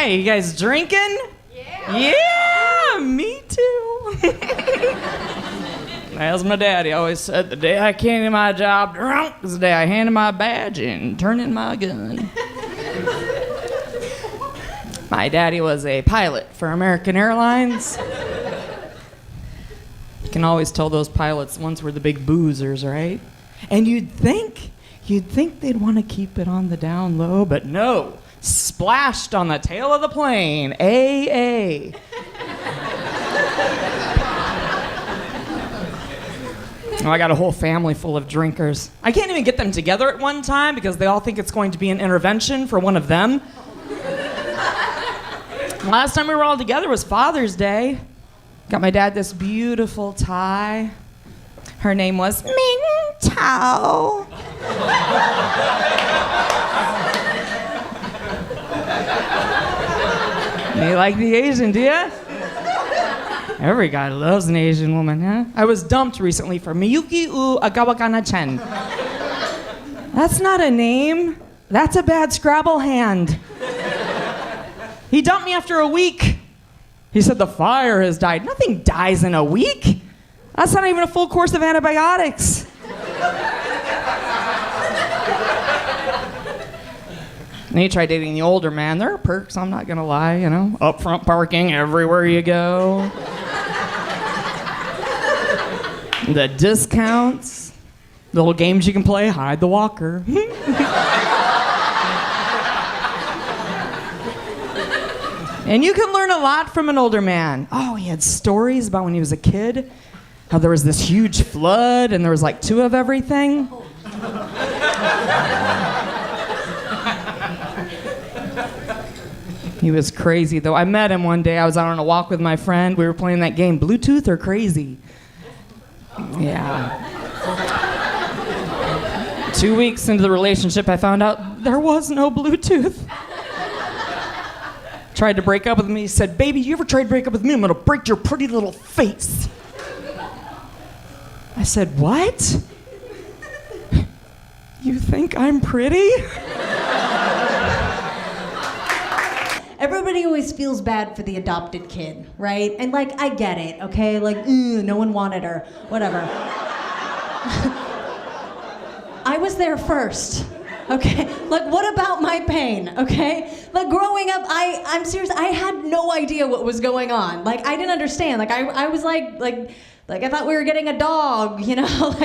Hey, you guys drinking? Yeah, me too. As my daddy always said, the day I came to my job drunk is the day I handed my badge and turned in my gun. My daddy was a pilot for American Airlines. You can always tell those pilots once were the big boozers, right? And you'd think they'd want to keep it on the down low, but no. Splashed on the tail of the plane. AA. Oh, I got a whole family full of drinkers. I can't even get them together at one time because they all think it's going to be an intervention for one of them. Last time we were all together was Father's Day. Got my dad this beautiful tie. Her name was Ming Tao. You like the Asian, do ya? Every guy loves an Asian woman, huh? I was dumped recently for Miyuki U Agawakana-chen. That's not a name. That's a bad Scrabble hand. He dumped me after a week. He said the fire has died. Nothing dies in a week. That's not even a full course of antibiotics. And he tried dating the older man. There are perks, I'm not gonna lie, you know. Upfront parking everywhere you go. The discounts. The little games you can play, hide the walker. And you can learn a lot from an older man. Oh, he had stories about when he was a kid, how there was this huge flood and there was like 2 of everything. He was crazy, though. I met him one day. I was out on a walk with my friend. We were playing that game, Bluetooth or Crazy. Yeah. 2 weeks into the relationship, I found out there was no Bluetooth. Tried to break up with me. He said, baby, you ever tried to break up with me? I'm going to break your pretty little face. I said, what? You think I'm pretty? Everybody always feels bad for the adopted kid, right? And like, I get it, okay? Like, no one wanted her, whatever. I was there first, okay? Like, what about my pain, okay? Like, growing up, I'm serious, I had no idea what was going on. Like, I didn't understand. Like, I was like I thought we were getting a dog, you know?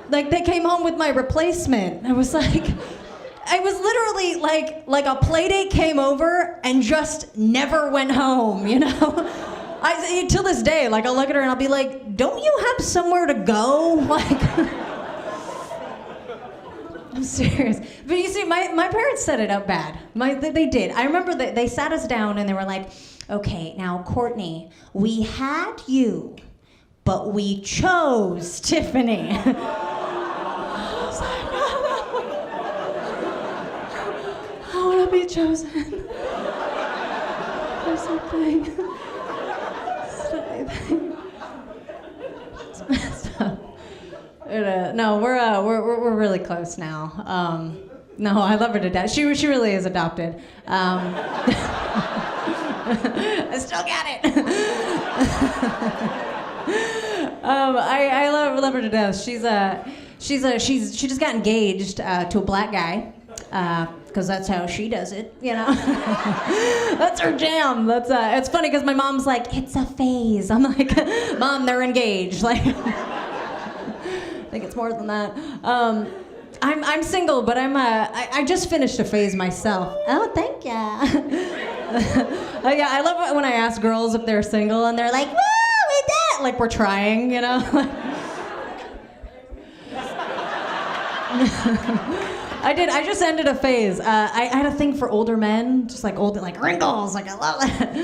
Like they came home with my replacement. I was literally like a play date came over and just never went home, you know? Till this day, like I'll look at her and I'll be like, don't you have somewhere to go? Like, I'm serious. But you see, my parents set it up bad. They did. I remember that they sat us down and they were like, okay, now Courtney, we had you, but we chose Tiffany. I want to be chosen. Or something. It's messed up. No, we're really close now. No, I love her to death. She really is adopted. I still got it. I love her to death. She just got engaged to a black guy. Because that's how she does it, you know? That's her jam. It's funny because my mom's like, it's a phase. I'm like, Mom, they're engaged. Like, I think it's more than that. I'm single, but I just finished a phase myself. Oh, thank ya. Yeah, I love it when I ask girls if they're single and they're like, woo, we did. Like we're trying, you know? I just ended a phase. I had a thing for older men, just like wrinkles. Like I love that.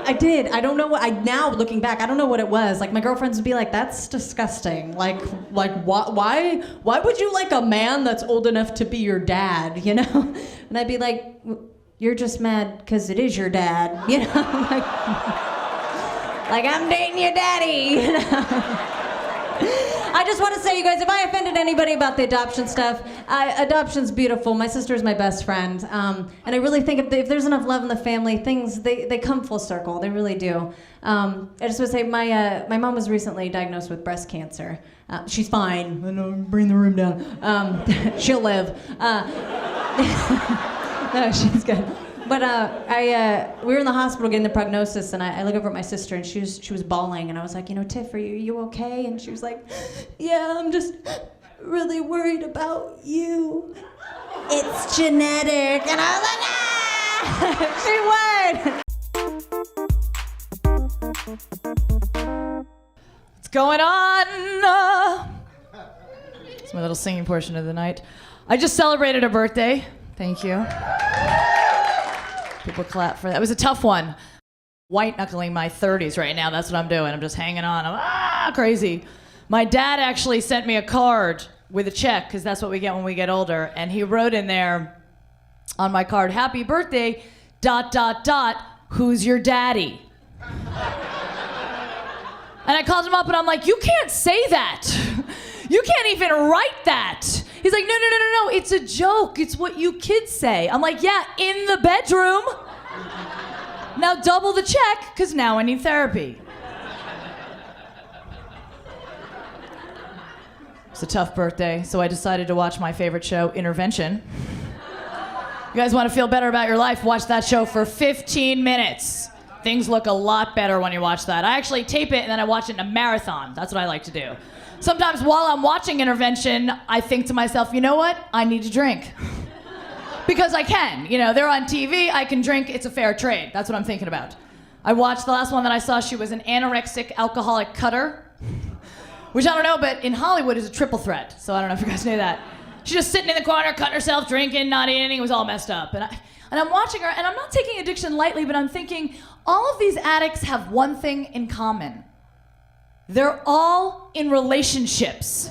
I did. I don't know what. Now looking back, I don't know what it was. Like my girlfriends would be like, "That's disgusting." Like why would you like a man that's old enough to be your dad? You know? And I'd be like, "You're just mad because it is your dad." You know? Like I'm dating your daddy. You know? I just want to say, you guys, if I offended anybody about the adoption stuff, Adoption's beautiful. My sister's my best friend. And I really think if there's enough love in the family, things, they come full circle. They really do. I just want to say my mom was recently diagnosed with breast cancer. She's fine. I know, bring the room down. She'll live. No, she's good. But we were in the hospital getting the prognosis, and I look over at my sister, and she was bawling, and I was like, Tiff, are you okay? And she was like, yeah, I'm just really worried about you. It's genetic. And I was like, ah! She would. What's going on? It's my little singing portion of the night. I just celebrated a birthday. Thank you. People clap for that. It was a tough one. White knuckling my 30s right now. That's what I'm doing. I'm just hanging on. I'm crazy. My dad actually sent me a card with a check, because that's what we get when we get older. And he wrote in there on my card, happy birthday, ... who's your daddy? And I called him up and I'm like, you can't say that. You can't even write that. He's like, no, it's a joke. It's what you kids say. I'm like, yeah, in the bedroom. Now double the check, because now I need therapy. It's a tough birthday, so I decided to watch my favorite show, Intervention. You guys want to feel better about your life? Watch that show for 15 minutes. Things look a lot better when you watch that. I actually tape it and then I watch it in a marathon. That's what I like to do. Sometimes while I'm watching Intervention, I think to myself, you know what? I need to drink. Because I can. They're on TV, I can drink, it's a fair trade. That's what I'm thinking about. I watched the last one that I saw, she was an anorexic alcoholic cutter. Which I don't know, but in Hollywood is a triple threat. So I don't know if you guys knew that. She's just sitting in the corner, cutting herself, drinking, not eating anything, it was all messed up. And I'm watching her, and I'm not taking addiction lightly, but I'm thinking, all of these addicts have one thing in common. They're all in relationships.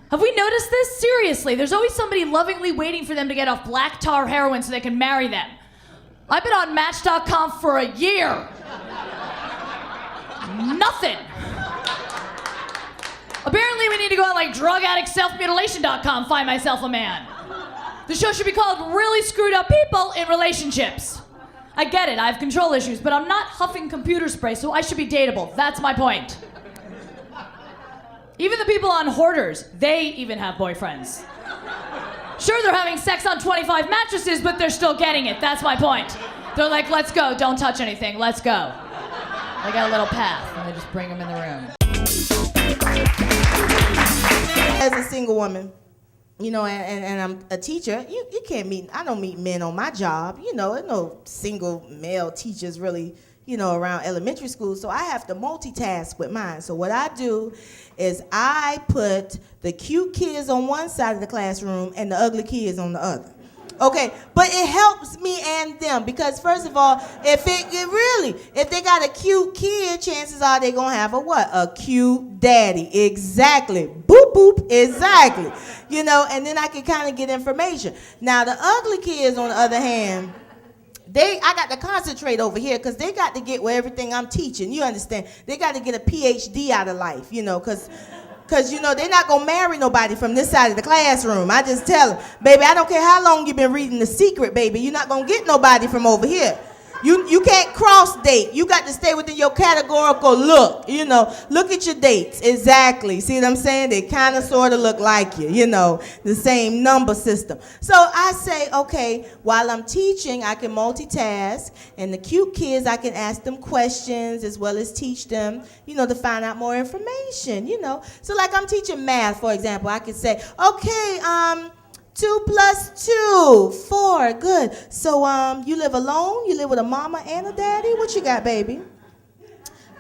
Have we noticed this? Seriously, there's always somebody lovingly waiting for them to get off black tar heroin so they can marry them. I've been on Match.com for a year. Nothing. Apparently we need to go on like drugaddictselfmutilation.com, find myself a man. The show should be called Really Screwed Up People in Relationships. I get it, I have control issues, but I'm not huffing computer spray, so I should be dateable. That's my point. Even the people on Hoarders, they even have boyfriends. Sure, they're having sex on 25 mattresses, but they're still getting it. That's my point. They're like, let's go, don't touch anything, let's go. They got a little path, and they just bring them in the room. As a single woman, and I'm a teacher, you can't meet, I don't meet men on my job. There's no single male teachers really, around elementary school, so I have to multitask with mine. So what I do is I put the cute kids on one side of the classroom and the ugly kids on the other. Okay, but it helps me and them because first of all, if they got a cute kid, chances are they gonna have a cute daddy. Exactly. Boop boop. Exactly. And then I can kind of get information. Now the ugly kids, on the other hand, I got to concentrate over here because they got to get where everything I'm teaching. You understand? They got to get a PhD out of life, because they're not going to marry nobody from this side of the classroom. I just tell them, baby, I don't care how long you've been reading The Secret, baby. You're not going to get nobody from over here. You can't cross date. You got to stay within your categorical look. Look at your dates. Exactly. See what I'm saying? They kind of sort of look like you, the same number system. So I say, okay, while I'm teaching, I can multitask. And the cute kids, I can ask them questions as well as teach them, to find out more information, So like I'm teaching math, for example, I could say, okay, 2 + 2, 4, good. So you live alone? You live with a mama and a daddy? What you got, baby?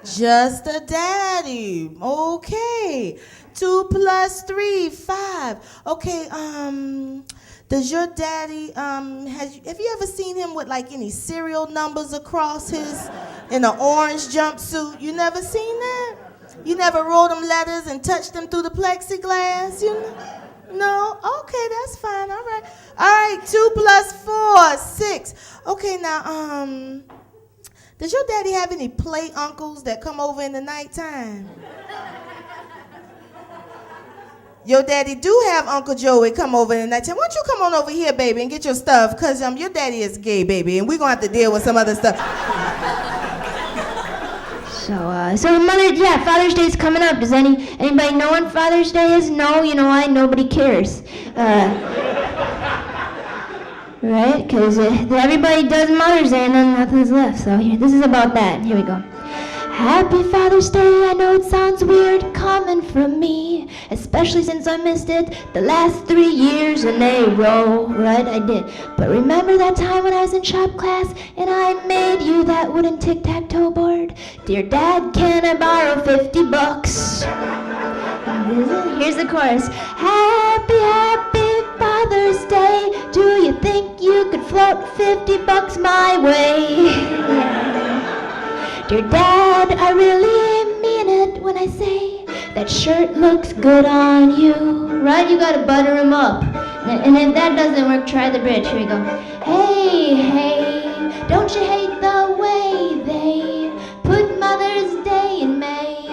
Just a daddy. Okay. 2 + 3, 5. Okay, does your daddy, have you ever seen him with like any serial numbers across in an orange jumpsuit? You never seen that? You never wrote him letters and touched them through the plexiglass, No? Okay, that's fine. All right, 2 + 4, 6. Okay, now, does your daddy have any play uncles that come over in the nighttime? your daddy do have Uncle Joey come over in the nighttime. Why don't you come on over here, baby, and get your stuff? Because your daddy is gay, baby, and we're going to have to deal with some other stuff. So Father's Day is coming up. Does anybody know when Father's Day is? No, you know why? Nobody cares. Right? Because everybody does Mother's Day and then nothing's left. So here, this is about that. Here we go. Happy Father's Day, I know it sounds weird coming from me, especially since I missed it the last 3 years in a row, right? I did. But remember that time when I was in shop class and I made you that wooden tic-tac-toe board? Dear Dad, can I borrow $50? Here's the chorus. Happy Father's Day, do you think you could float $50 my way? Dear Dad, I really mean it when I say that shirt looks good on you. Right? You gotta butter him up. And if that doesn't work, try the bridge. Here we go. Hey, don't you hate the way they put Mother's Day in May?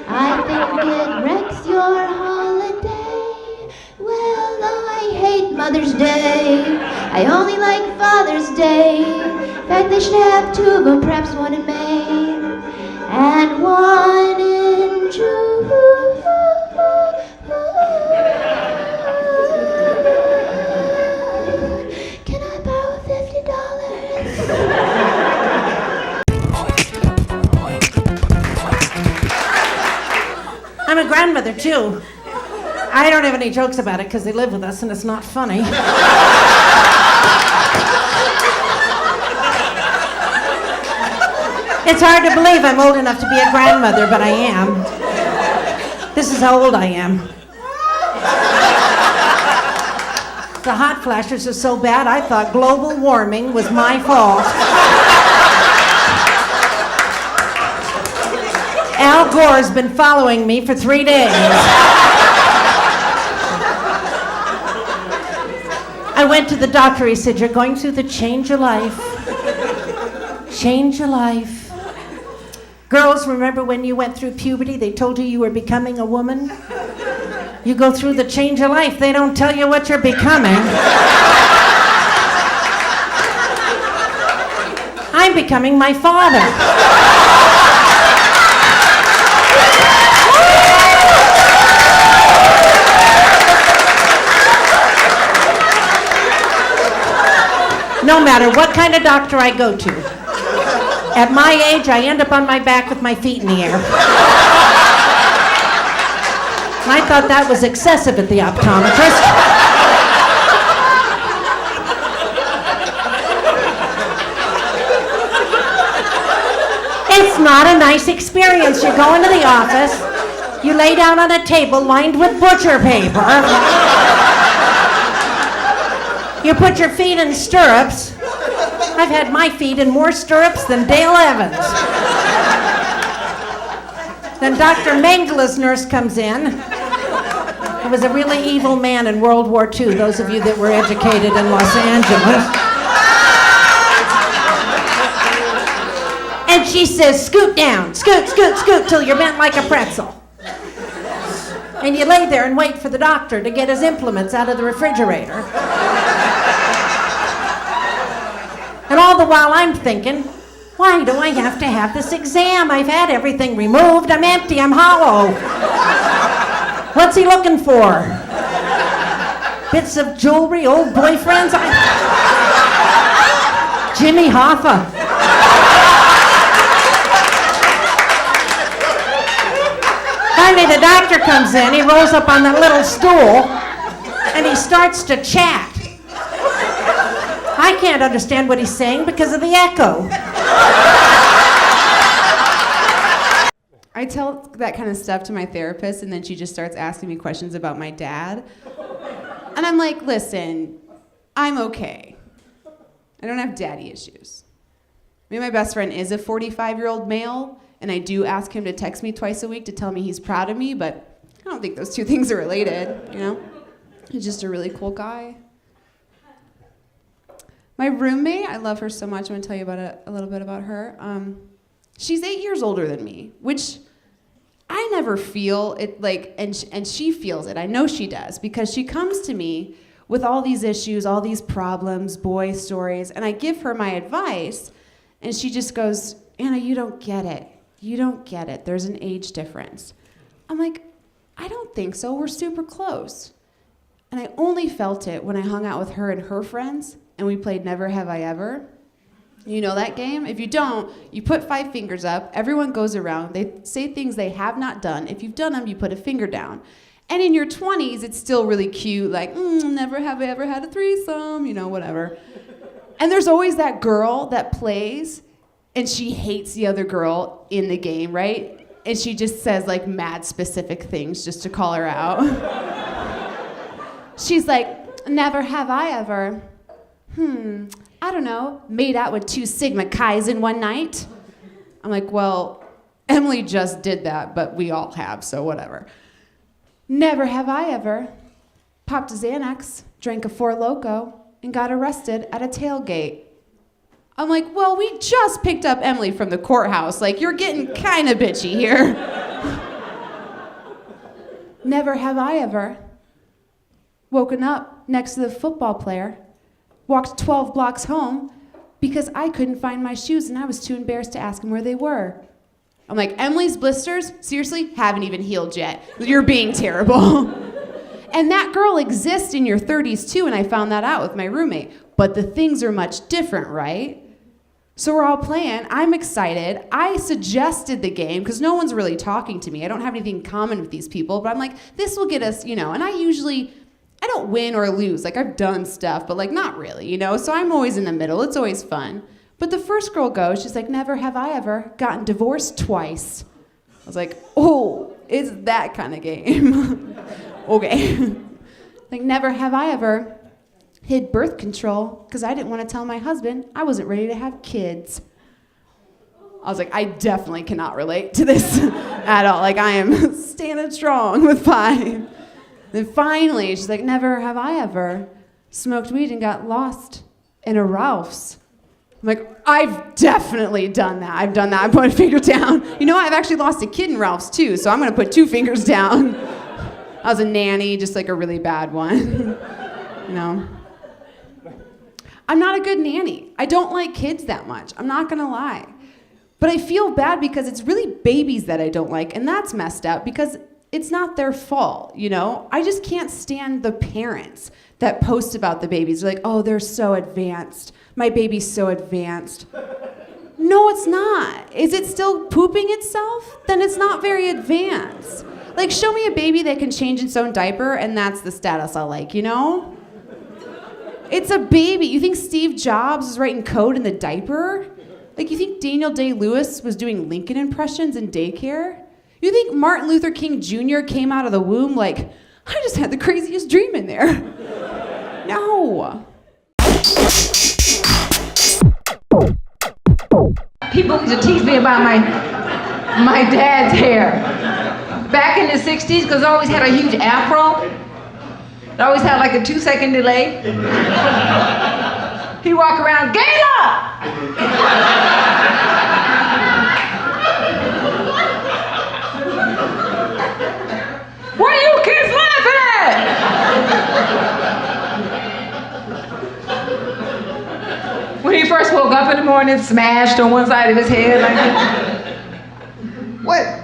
I think it wrecks your holiday. Well, I hate Mother's Day. I only like Father's Day. In fact, they should have 2 of them, perhaps 1 in May and 1 in June. Can I borrow $50? I'm a grandmother too. I don't have any jokes about it because they live with us and it's not funny. It's hard to believe I'm old enough to be a grandmother, but I am. This is how old I am. The hot flashes are so bad, I thought global warming was my fault. Al Gore's been following me for 3 days. I went to the doctor, he said, you're going through the change of life. Change of life. Girls, remember when you went through puberty, they told you were becoming a woman? You go through the change of life, they don't tell you what you're becoming. I'm becoming my father. No matter what kind of doctor I go to, at my age, I end up on my back with my feet in the air. I thought that was excessive at the optometrist. It's not a nice experience. You go into the office, you lay down on a table lined with butcher paper. You put your feet in stirrups. I've had my feet in more stirrups than Dale Evans. Then Dr. Mengele's nurse comes in. He was a really evil man in World War II, those of you that were educated in Los Angeles. And she says, scoot down, scoot, scoot, scoot, till you're bent like a pretzel. And you lay there and wait for the doctor to get his implements out of the refrigerator. And all the while I'm thinking, why do I have to have this exam? I've had everything removed. I'm empty. I'm hollow. What's he looking for? Bits of jewelry, old boyfriends? Jimmy Hoffa. Finally, the doctor comes in. He rolls up on that little stool, and he starts to chat. I can't understand what he's saying because of the echo. I tell that kind of stuff to my therapist, and then she just starts asking me questions about my dad. And I'm like, listen, I'm okay. I don't have daddy issues. Me and my best friend is a 45-year-old male, and I do ask him to text me twice a week to tell me he's proud of me, but I don't think those two things are related, you know? He's just a really cool guy. My roommate, I love her so much. I'm gonna tell you about a little bit about her. She's 8 years older than me, which I never feel it like, and she feels it. I know she does, because she comes to me with all these issues, all these problems, boy stories, and I give her my advice, and she just goes, Anna, you don't get it. You don't get it. There's an age difference. I'm like, I don't think so. We're super close. And I only felt it when I hung out with her and her friends, and we played Never Have I Ever. You know that game? If you don't, you put 5 fingers up, everyone goes around, they say things they have not done. If you've done them, you put a finger down. And in your 20s, it's still really cute, like, never have I ever had a threesome, you know, whatever. And there's always that girl that plays, and she hates the other girl in the game, right? And she just says, like, mad specific things just to call her out. She's like, never have I ever, I don't know, made out with 2 Sigma Chi's in one night. I'm like, well, Emily just did that, but we all have, so whatever. Never have I ever popped a Xanax, drank a 4 Loko, and got arrested at a tailgate. I'm like, well, we just picked up Emily from the courthouse. Like, you're getting kind of bitchy here. Never have I ever woken up next to the football player, walked 12 blocks home because I couldn't find my shoes and I was too embarrassed to ask him where they were. I'm like, Emily's blisters, seriously, haven't even healed yet. You're being terrible. And that girl exists in your 30s too, and I found that out with my roommate. But the things are much different, right? So we're all playing, I'm excited. I suggested the game because no one's really talking to me. I don't have anything in common with these people, but I'm like, this will get us, you know, and I don't win or lose. Like, I've done stuff, but like not really, you know? So I'm always in the middle. It's always fun. But the first girl goes, she's like, never have I ever gotten divorced twice. I was like, oh, it's that kind of game. Okay. Like, never have I ever hid birth control because I didn't want to tell my husband I wasn't ready to have kids. I was like, I definitely cannot relate to this at all. Like, I am standing strong with 5. Then finally, she's like, never have I ever smoked weed and got lost in a Ralph's. I'm like, I've definitely done that. I've done that. I put a finger down. You know what? I've actually lost a kid in Ralph's too, so I'm gonna put 2 fingers down. I was a nanny, just like a really bad one. You know? I'm not a good nanny. I don't like kids that much. I'm not gonna lie. But I feel bad because it's really babies that I don't like, and that's messed up because it's not their fault, you know? I just can't stand the parents that post about the babies. They're like, oh, they're so advanced. My baby's so advanced. No, it's not. Is it still pooping itself? Then it's not very advanced. Like, show me a baby that can change its own diaper, and that's the status I like, you know? It's a baby. You think Steve Jobs was writing code in the diaper? Like, you think Daniel Day-Lewis was doing Lincoln impressions in daycare? You think Martin Luther King Jr. came out of the womb like, I just had the craziest dream in there? No. People used to tease me about my dad's hair. Back in the 60s, because I always had a huge afro. It always had like a 2-second delay. He'd walk around, Gayla! What are you kids laughing at? When he first woke up in the morning, smashed on one side of his head like that. What?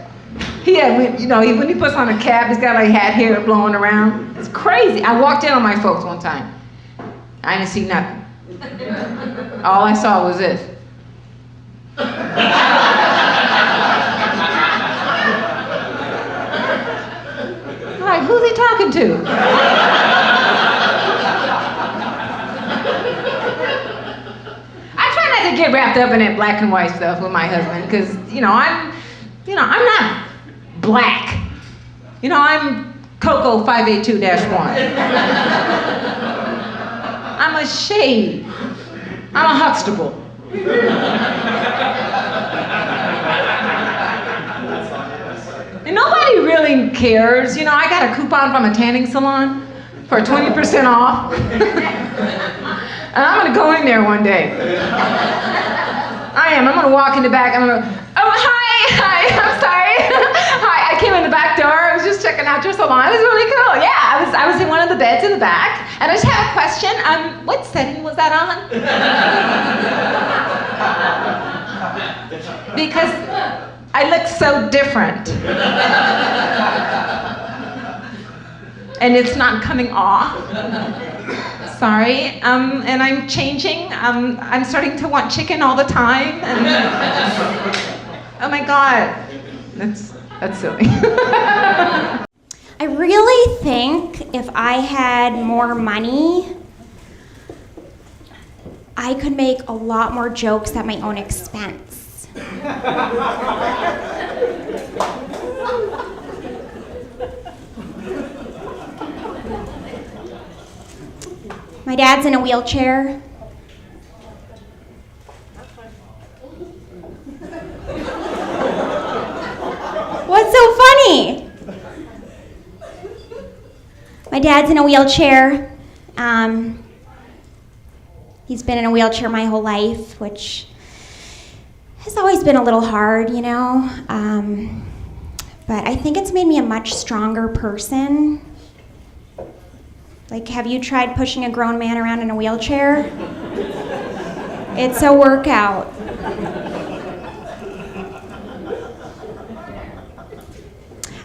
He had, you know, when he puts on a cap, he's got like hat hair blowing around. It's crazy. I walked in on my folks one time. I didn't see nothing. All I saw was this. I'm like, who's he talking to? I try not to get wrapped up in that black and white stuff with my husband because, I'm not black. I'm Coco 582-1. I'm a shade. I'm a Huxtable. And nobody really cares. I got a coupon from a tanning salon for 20% off. And I'm gonna go in there one day. I am. I'm gonna walk in the back. I'm gonna, oh, hi, I'm sorry. Hi, I just checking out your salon. It was really cool. Yeah, I was in one of the beds in the back, and I just have a question. What setting was that on? Because I look so different. And it's not coming off. Sorry. And I'm changing. I'm starting to want chicken all the time. And oh my God. That's silly. I really think if I had more money, I could make a lot more jokes at my own expense. My dad's in a wheelchair. What's so funny? My dad's in a wheelchair. He's been in a wheelchair my whole life, which has always been a little hard, you know? But I think it's made me a much stronger person. Like, have you tried pushing a grown man around in a wheelchair? It's a workout.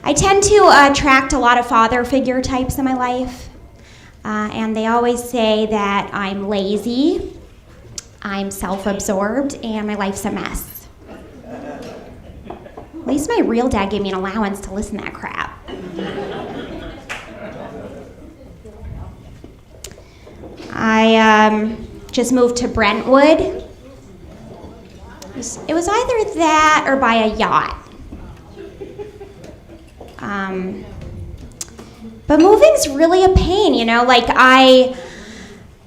I tend to attract a lot of father figure types in my life, and they always say that I'm lazy, I'm self-absorbed, and my life's a mess. At least my real dad gave me an allowance to listen to that crap. I just moved to Brentwood. It was either that or buy a yacht. But moving's really a pain, you know? Like, I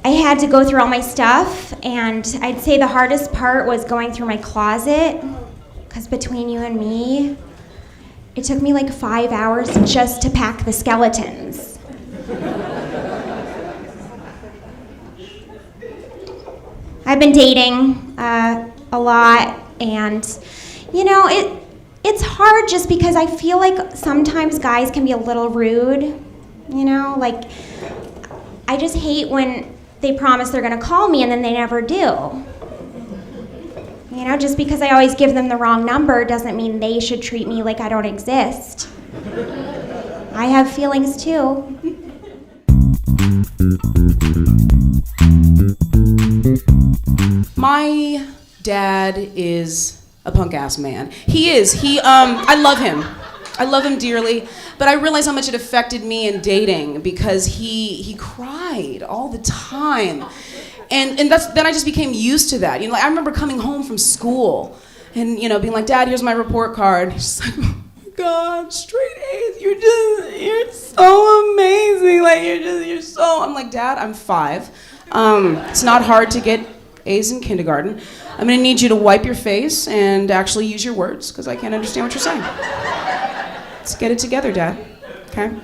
had to go through all my stuff, and I'd say the hardest part was going through my closet, because between you and me, it took me like 5 hours just to pack the skeletons. I've been dating a lot, and you know, it's hard just because I feel like sometimes guys can be a little rude, you know? Like, I just hate when they promise they're gonna call me and then they never do. You know, just because I always give them the wrong number doesn't mean they should treat me like I don't exist. I have feelings too. My dad is a punk ass man. He is. I love him. I love him dearly, but I realize how much it affected me in dating because he cried all the time. And then I just became used to that. You know, like I remember coming home from school and, you know, being like, Dad, here's my report card. He's just like, oh my God, straight A's, you're so amazing. Like, you're so, I'm like, Dad, I'm 5. It's not hard to get A's in kindergarten. I'm gonna need you to wipe your face and actually use your words, because I can't understand what you're saying. Let's get it together, Dad, okay?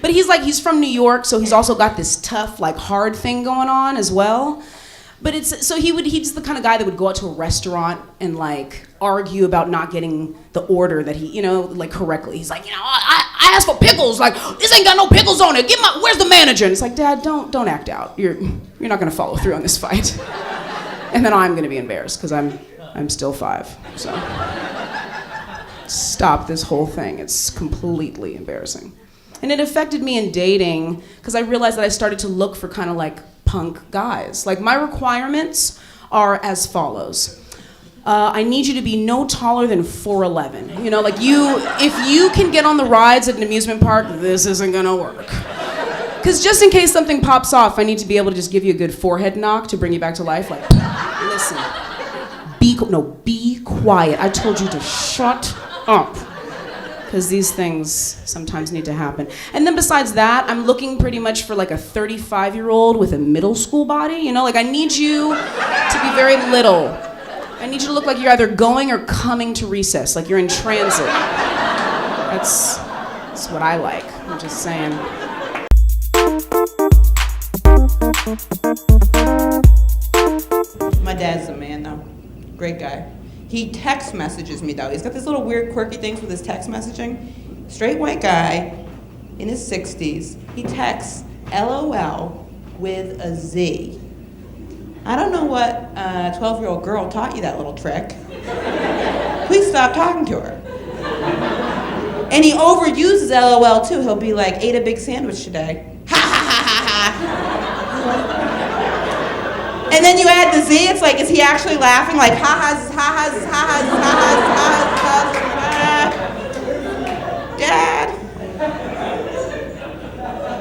But he's from New York, so he's also got this tough, like, hard thing going on as well. But he's the kind of guy that would go out to a restaurant and, like, argue about not getting the order that he, you know, like, correctly. He's like, you know, I asked for pickles, like, this ain't got no pickles on it, where's the manager? And it's like, Dad, don't act out. You're not gonna follow through on this fight. And then I'm gonna be embarrassed, because I'm still 5, so. Stop this whole thing, it's completely embarrassing. And it affected me in dating, because I realized that I started to look for kind of like punk guys. Like, my requirements are as follows. I need you to be no taller than 4'11". You know, like if you can get on the rides at an amusement park, this isn't gonna work. Because just in case something pops off, I need to be able to just give you a good forehead knock to bring you back to life. Like, listen, be quiet. I told you to shut up. Because these things sometimes need to happen. And then besides that, I'm looking pretty much for like a 35-year-old with a middle school body. You know, like I need you to be very little. I need you to look like you're either going or coming to recess, like you're in transit. That's what I like, I'm just saying. My dad's a man though, great guy. He text messages me though. He's got this little weird quirky things with his text messaging. straight white guy in his 60s. He texts LOL with a Z. I don't know what 12-year-old girl taught you that little trick. Please stop talking to her. And he overuses LOL too. He'll be like, ate a big sandwich today. Ha ha ha ha ha. And then you add the Z, it's like, is he actually laughing? Like, ha-has, ha-has, ha-has, ha-has, ha-has, ha-has. Dad.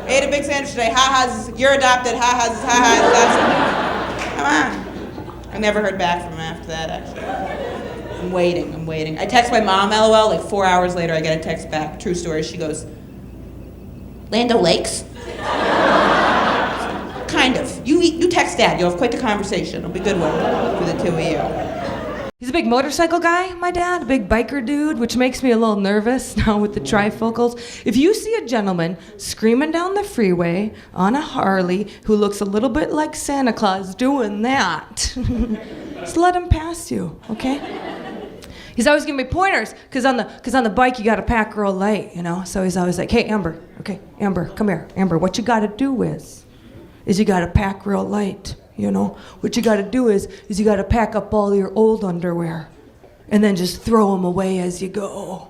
Ate a big sandwich today. Ha-has, you're adopted. Ha-has, ha-has. Come on. I never heard back from him after that, actually. I'm waiting. I text my mom, LOL, like 4 hours later I get a text back. True story. She goes, Lando Lakes? Kind of. You text Dad. You'll have quite the conversation. It'll be a good one for the two of you. He's a big motorcycle guy, my dad, a big biker dude, which makes me a little nervous now with the trifocals. If you see a gentleman screaming down the freeway on a Harley who looks a little bit like Santa Claus doing that, just let him pass you, okay? He's always giving me pointers, because on the bike you gotta pack real light, you know? So he's always like, hey, Amber, okay, Amber, come here. Amber, what you gotta do is you gotta pack real light. You know, what you gotta do is you gotta pack up all your old underwear and then just throw them away as you go.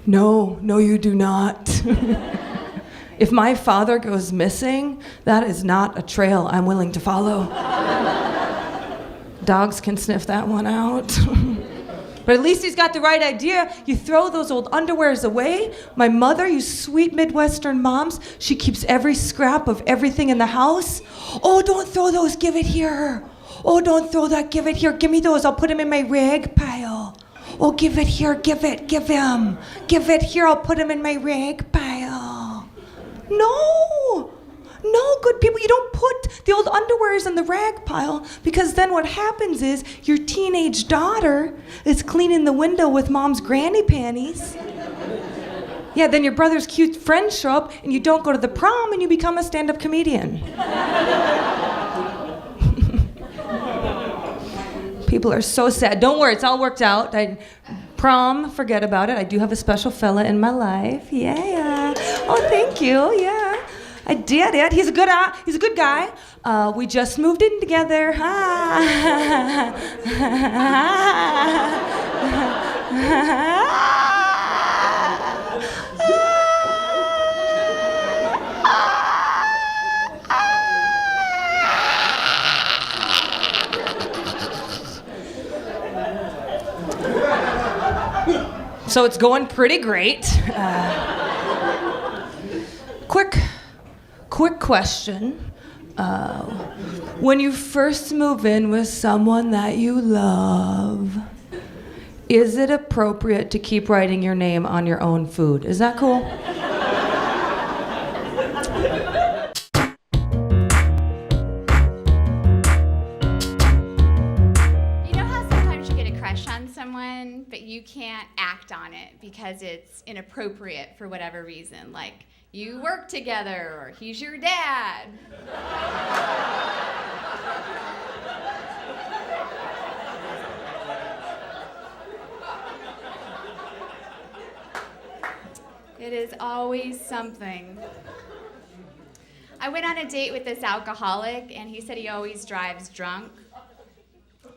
No, you do not. If my father goes missing, that is not a trail I'm willing to follow. Dogs can sniff that one out. But at least he's got the right idea. You throw those old underwears away. My mother, you sweet Midwestern moms, she keeps every scrap of everything in the house. Oh, don't throw those, give it here. Oh, don't throw that, give it here. Give me those, I'll put them in my rag pile. Oh, give it here, give him. Give it here, I'll put him in my rag pile. No, good people, you don't put the old underwears in the rag pile, because then what happens is your teenage daughter is cleaning the window with mom's granny panties. Yeah, then your brother's cute friends show up and you don't go to the prom and you become a stand-up comedian. People are so sad. Don't worry, it's all worked out. Prom, forget about it. I do have a special fella in my life. Yeah. Oh, thank you. Yeah. I did it. He's a good guy. We just moved in together. So it's going pretty great. Quick question. When you first move in with someone that you love, is it appropriate to keep writing your name on your own food? Is that cool? You know how sometimes you get a crush on someone, but you can't act on it because it's inappropriate for whatever reason, like you work together, or he's your dad. It is always something. I went on a date with this alcoholic, and he said he always drives drunk,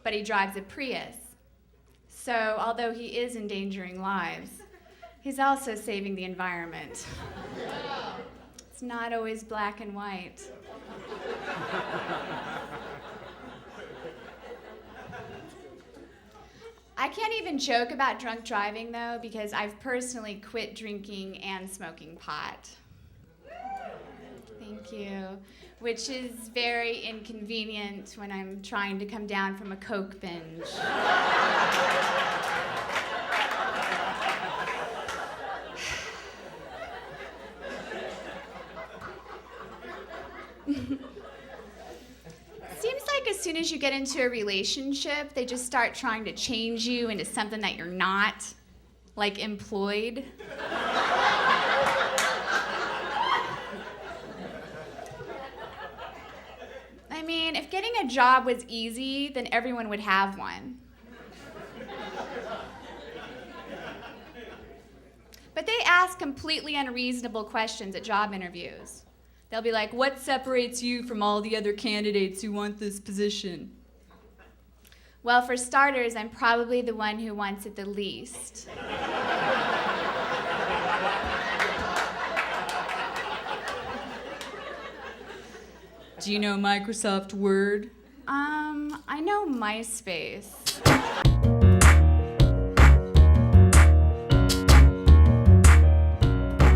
but he drives a Prius. So, although he is endangering lives, he's also saving the environment. It's not always black and white. I can't even joke about drunk driving, though, because I've personally quit drinking and smoking pot. Thank you. Which is very inconvenient when I'm trying to come down from a Coke binge. Seems like as soon as you get into a relationship, they just start trying to change you into something that you're not, like employed. I mean, if getting a job was easy, then everyone would have one. ask completely unreasonable questions at job interviews. They'll be like, what separates you from all the other candidates who want this position? Well, for starters, I'm probably the one who wants it the least. Do you know Microsoft Word? I know MySpace.